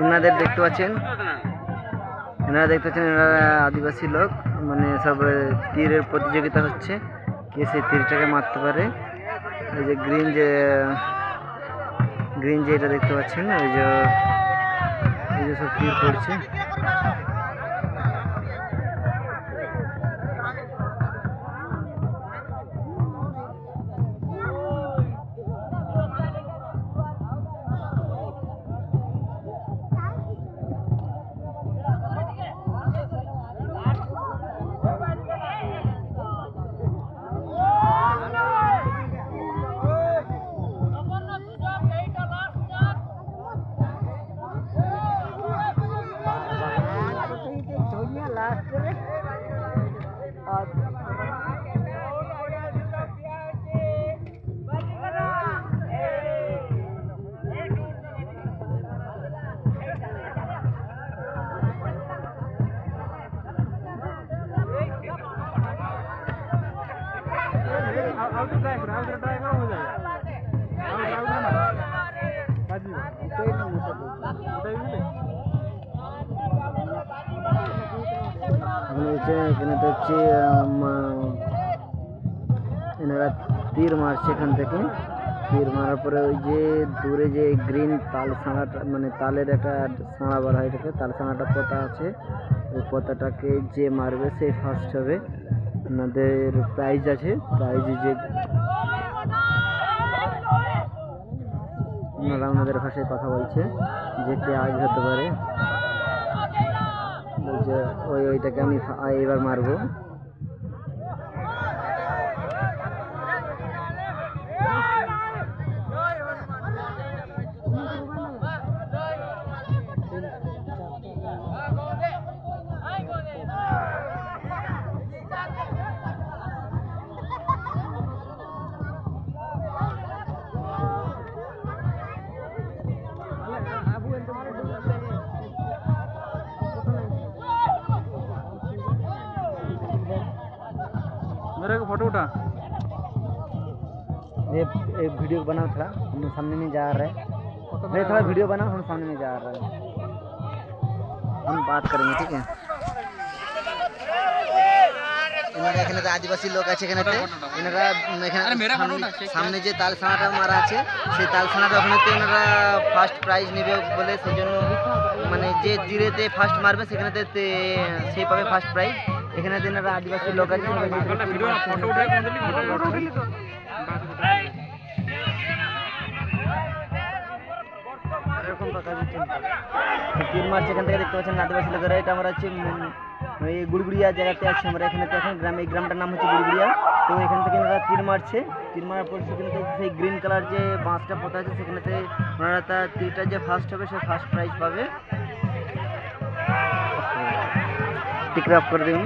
এনাদের দেখতে পাচ্ছেন, এনারা আদিবাসী লোক, মানে সব তীরের প্রতিযোগিতা হচ্ছে, কে সেই তীরটাকে মারতে পারে। এই যে গ্রিন যে এটা দেখতে পাচ্ছেন, এই যে সব তীর পড়ছে। এখানে তো হচ্ছে এনারা তীর মারছে। এখান থেকে তীর মারার পরে ওই যে দূরে যে গ্রিন তাল ছাড়াটা, মানে তালের একটা ছাড়া বলা হয় এটাকে, তাল ছাড়াটা পোতা আছে, ওই পোতাটাকে যে মারবে সেই ফার্স্ট হবে। ওনাদের প্রাইজ আছে, প্রাইজ যে ওনারা ওনাদের ভাষায় কথা বলছে যে কে আগে হতে পারে। বলছে ওইটাকে আমি এবার মারবো। मेरे को फोटो उठा, ये वीडियो बनाओ, थोड़ा हम सामने में जा रहे हैं, मैं थोड़ा वीडियो बनाओ, हम सामने में जा रहे हैं, हम बात करेंगे, ठीक है। এনারা এখানে তো আদিবাসী লোক আছে, এখানে এনারা এখানে সামনে যে তাল ছানাটা মারা আছে, সেই তাল ছানাটা ওখানেতে এনারা ফার্স্ট প্রাইজ নেবে বলে, সেই জন্য মানে যে তীরেতে ফার্স্ট মারবে সেখানেতে সেই পাবে ফার্স্ট প্রাইজ। এখানে এনারা আদিবাসী লোক আছে, তীর মারছে। এখান থেকে দেখতে পাচ্ছেন আদিবাসী লোকেরা। এটা আমরা হচ্ছে এই গুড়গুড়িয়া জায়গাতে আছে, আমরা এখানে তো এখন গ্রামে, এই গ্রামটার নাম হচ্ছে গুড়গুড়িয়া। তো এখান থেকে ওনারা তীর মারছে, তীর মারার পর সেখানে সেই গ্রিন কালার যে বাঁশটা পোতা আছে, সেখানেতে ওনারা তার তীরটা যে ফার্স্ট হবে সে ফার্স্ট প্রাইজ পাবে। টিক আপ করে দিন।